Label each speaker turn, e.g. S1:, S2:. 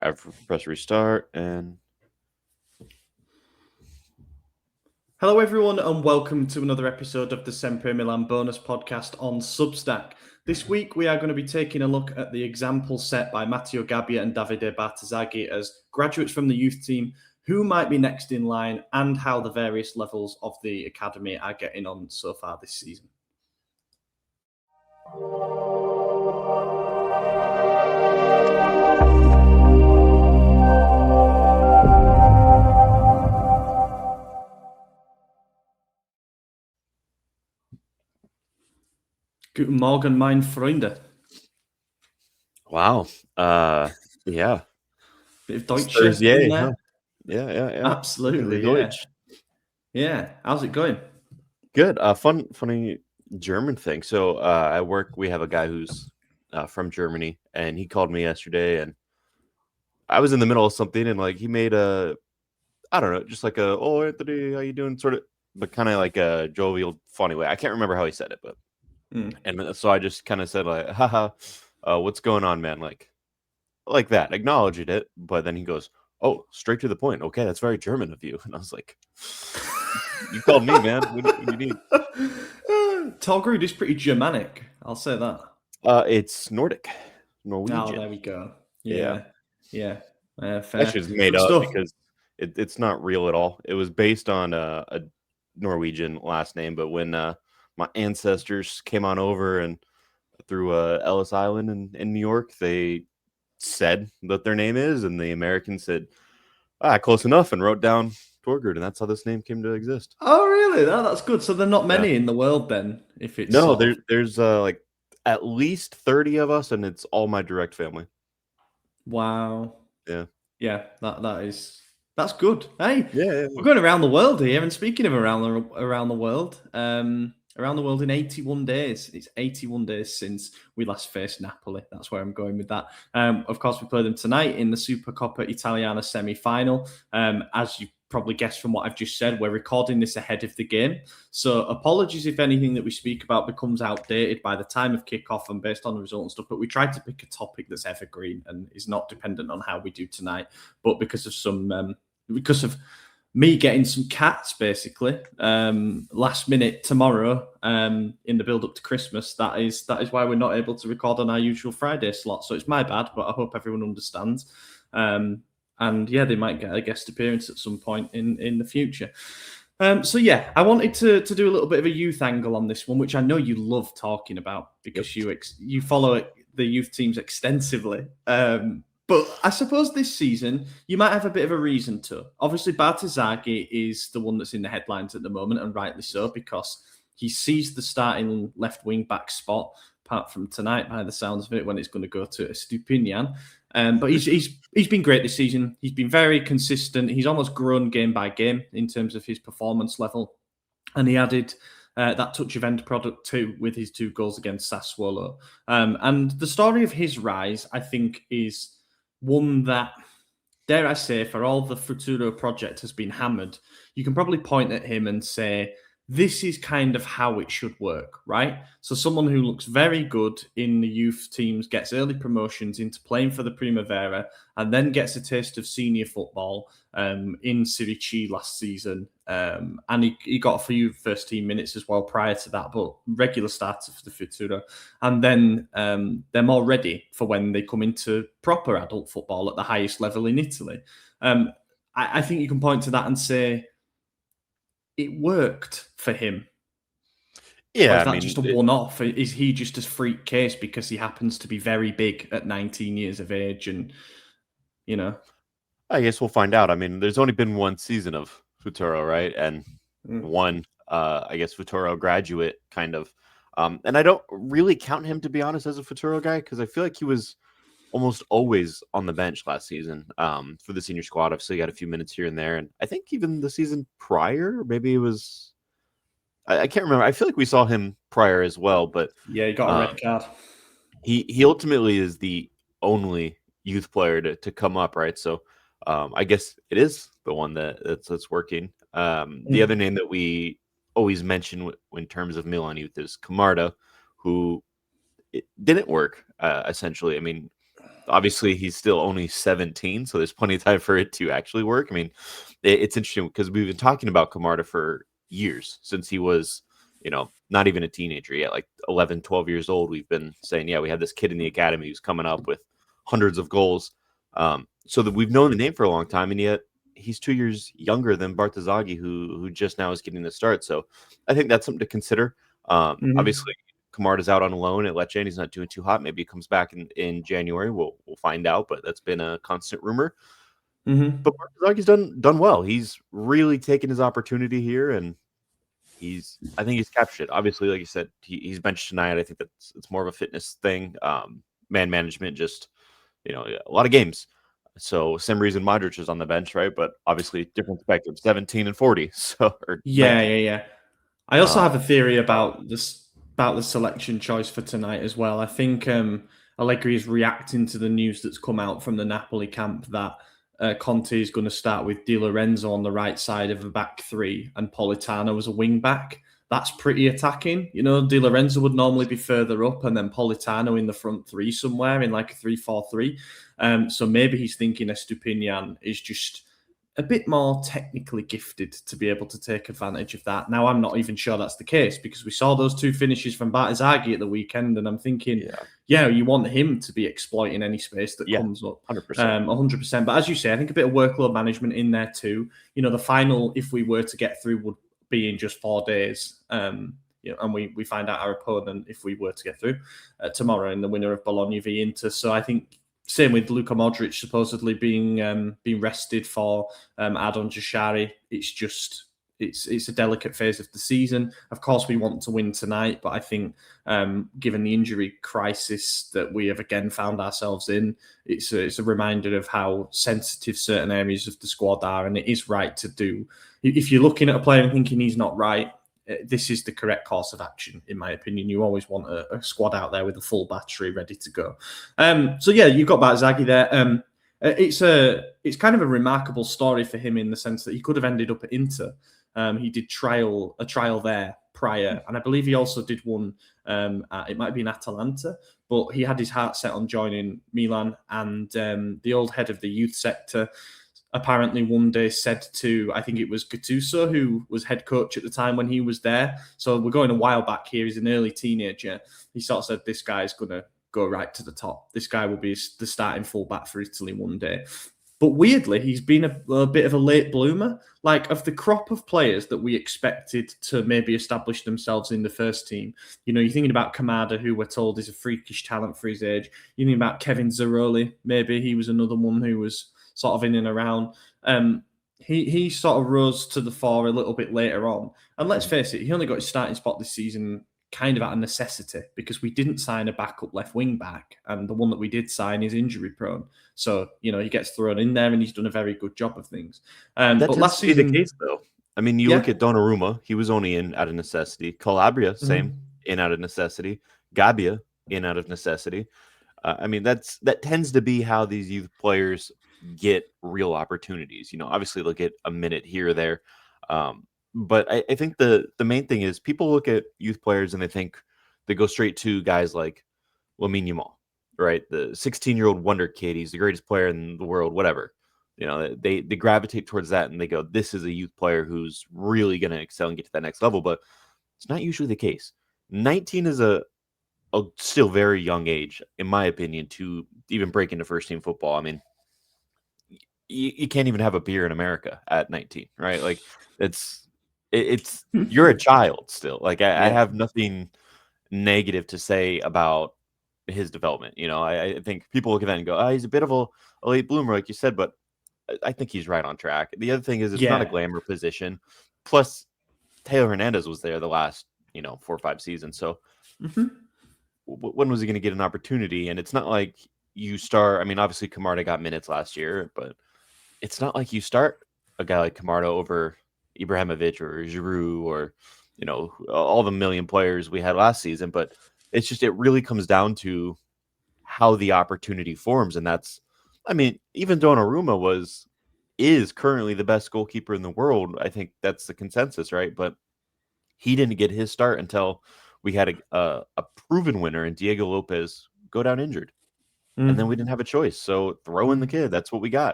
S1: I've pressed restart and
S2: Hello, everyone, and welcome to another episode of the Sempre Milan bonus podcast on Substack. This week, we are going to be taking a look at the example set by Matteo Gabbia and Davide Bartesaghi as graduates from the youth team, who might be next in line, and how the various levels of the academy are getting on so far this season. Guten Morgen, mein Freunde.
S1: wow. Yeah.
S2: Bit of Deutsch
S1: Thursday,
S2: in there.
S1: huh? Yeah.
S2: Absolutely,
S1: Deutsch.
S2: Yeah. How's it going?
S1: Good. Funny German thing. So at work we have a guy who's from Germany, and he called me yesterday, and I was in the middle of something, and like he made I don't know, just like "Oh, Anthony, how you doing?" sort of, but kind of like a jovial, funny way. I can't remember how he said it, but and so I just kind of said like, "Haha, what's going on, man?" Like that, acknowledged it, but then he goes, "Oh, straight to the point. Okay, that's very German of you." And I was like, "You called me, man. What do you need?"
S2: Torgrud is pretty Germanic, I'll say that.
S1: It's Nordic, Norwegian.
S2: Oh, there we go.
S1: Yeah.
S2: Fair.
S1: That shit's made
S2: Good
S1: up
S2: stuff.
S1: because it's not real at all. It was based on a Norwegian last name, but when my ancestors came on over and through Ellis Island in New York, they said what their name is, and the Americans said, close enough, and wrote down Torgrid, and that's how this name came to exist.
S2: Oh, really? That's good. So there are not
S1: Yeah.
S2: many in the world then, if it's
S1: No,
S2: sort of...
S1: there's like at least 30 of us, and it's all my direct family.
S2: Wow.
S1: Yeah.
S2: Yeah, that's good. Hey,
S1: Yeah.
S2: we're going around the world here, and speaking of around the world, around the world in 81 days. It's 81 days since we last faced Napoli. That's where I'm going with that. Of course, we play them tonight in the Supercoppa Italiana semi-final. As you probably guessed from what I've just said, we're recording this ahead of the game. So apologies if anything that we speak about becomes outdated by the time of kickoff and based on the result and stuff, but we tried to pick a topic that's evergreen and is not dependent on how we do tonight. But because of me getting some cats, basically, last minute tomorrow, in the build up to Christmas, that is why we're not able to record on our usual Friday slot. So it's my bad, but I hope everyone understands. And yeah, they might get a guest appearance at some point in the future. So yeah, I wanted to do a little bit of a youth angle on this one, which I know you love talking about because you follow the youth teams extensively. But I suppose this season, you might have a bit of a reason to. Obviously, Bartesaghi is the one that's in the headlines at the moment, and rightly so, because he sees the starting left wing back spot, apart from tonight, by the sounds of it, when it's going to go to Estupinian. But he's been great this season. He's been very consistent. He's almost grown game by game in terms of his performance level. And he added that touch of end product too with his 2 goals against Sassuolo. And the story of his rise, I think, is one that, dare I say, for all the Futuro project has been hammered, you can probably point at him and say, this is kind of how it should work, right? So someone who looks very good in the youth teams, gets early promotions into playing for the Primavera, and then gets a taste of senior football in Serie C last season. And he got a few first team minutes as well prior to that, but regular starter for the Futuro. And then they're more ready for when they come into proper adult football at the highest level in Italy. I think you can point to that and say, it worked for him.
S1: Yeah,
S2: or is that just a one-off? Is he just a freak case because he happens to be very big at 19 years of age? And, you know,
S1: I guess we'll find out. I mean, there's only been one season of Futuro, right? And one, I guess, Futuro graduate kind of. And I don't really count him, to be honest, as a Futuro guy, because I feel like he was almost always on the bench last season for the senior squad. Obviously, got a few minutes here and there. And I think even the season prior, maybe it was, I can't remember. I feel like we saw him prior as well. But
S2: yeah, he got a red card.
S1: He ultimately is the only youth player to come up, right? So I guess it is the one that's working. The other name that we always mention in terms of Milan youth is Camarda, who it didn't work, essentially. I mean, obviously he's still only 17, so there's plenty of time for it to actually work. I mean, it's interesting because we've been talking about Camarda for years, since he was, not even a teenager yet, like 11, 12 years old. We've been saying, yeah, we have this kid in the academy who's coming up with hundreds of goals. So that we've known the name for a long time, and yet he's 2 years younger than Bartesaghi, who just now is getting the start. So I think that's something to consider. Obviously, Camarda's out on loan at Lecce, and he's not doing too hot. Maybe he comes back in January. We'll find out, but that's been a constant rumor. But Bartesaghi's done well. He's really taken his opportunity here, and I think he's captured it. Obviously, like you said, he's benched tonight. I think it's more of a fitness thing. Man management, just a lot of games. So same reason Modric is on the bench, right? But obviously different spectrum, 17 and 40. So
S2: Yeah. I also have a theory about the selection choice for tonight as well. I think Allegri is reacting to the news that's come out from the Napoli camp that Conte is going to start with Di Lorenzo on the right side of the back three and Politano as a wing back. That's pretty attacking. Di Lorenzo would normally be further up and then Politano in the front three somewhere in like a 3-4-3. So maybe he's thinking Estupiñán is just a bit more technically gifted to be able to take advantage of that. Now, I'm not even sure that's the case because we saw those two finishes from Bartesaghi at the weekend, and I'm thinking, you want him to be exploiting any space that comes up.
S1: 100%.
S2: 100%. But as you say, I think a bit of workload management in there too. The final, if we were to get through, would be in just 4 days. And we find out our opponent if we were to get through tomorrow in the winner of Bologna v Inter. So I think same with Luka Modric supposedly being rested for Adon Jashari. It's a delicate phase of the season. Of course, we want to win tonight, but I think given the injury crisis that we have again found ourselves in, it's a reminder of how sensitive certain areas of the squad are, and it is right to do. If you're looking at a player and thinking he's not right, this is the correct course of action, in my opinion. You always want a squad out there with a full battery ready to go. So yeah, you've got Bartesaghi there. It's kind of a remarkable story for him in the sense that he could have ended up at Inter. He did a trial there prior, and I believe he also did one. It might be in Atalanta, but he had his heart set on joining Milan. And the old head of the youth sector apparently one day said to, I think it was Gattuso, who was head coach at the time when he was there. So we're going a while back here. He's an early teenager. He sort of said, this guy's going to go right to the top. This guy will be the starting fullback for Italy one day. But weirdly, he's been a bit of a late bloomer. Like, of the crop of players that we expected to maybe establish themselves in the first team, you're thinking about Camarda, who we're told is a freakish talent for his age. You're thinking about Kevin Zeroli. Maybe he was another one who was sort of in and around. He sort of rose to the fore a little bit later on. And let's face it, he only got his starting spot this season kind of out of necessity because we didn't sign a backup left wing back, and the one that we did sign is injury prone. So he gets thrown in there, and he's done a very good job of things.
S1: But last season, the case though. I mean, you look at Donnarumma; he was only in out of necessity. Calabria, same, in out of necessity. Gabbia, in out of necessity. I mean, that tends to be how these youth players get real opportunities. Obviously they'll get a minute here or there. But I think the main thing is people look at youth players and they go straight to guys like Lamine Yamal, right? The 16-year-old wonder kid. He's the greatest player in the world, whatever. They gravitate towards that and they go, this is a youth player who's really going to excel and get to that next level. But it's not usually the case. 19 is a still very young age, in my opinion, to even break into first team football. I mean, you can't even have a beer in America at 19, right? Like it's you're a child still. Like I have nothing negative to say about his development. I think people look at that and go, oh, he's a bit of a late bloomer, like you said, but I think he's right on track. The other thing is it's not a glamour position. Plus, Taylor Hernandez was there the last 4 or 5 seasons. So when was he going to get an opportunity? And it's not like you start. I mean, obviously Camarda got minutes last year, but it's not like you start a guy like Camarda over Ibrahimovic or Giroud or, all the million players we had last season. But it's just, it really comes down to how the opportunity forms. And that's, I mean, even Donnarumma is currently the best goalkeeper in the world. I think that's the consensus, right? But he didn't get his start until we had a proven winner in Diego Lopez go down injured. and then we didn't have a choice. So throw in the kid. That's what we got.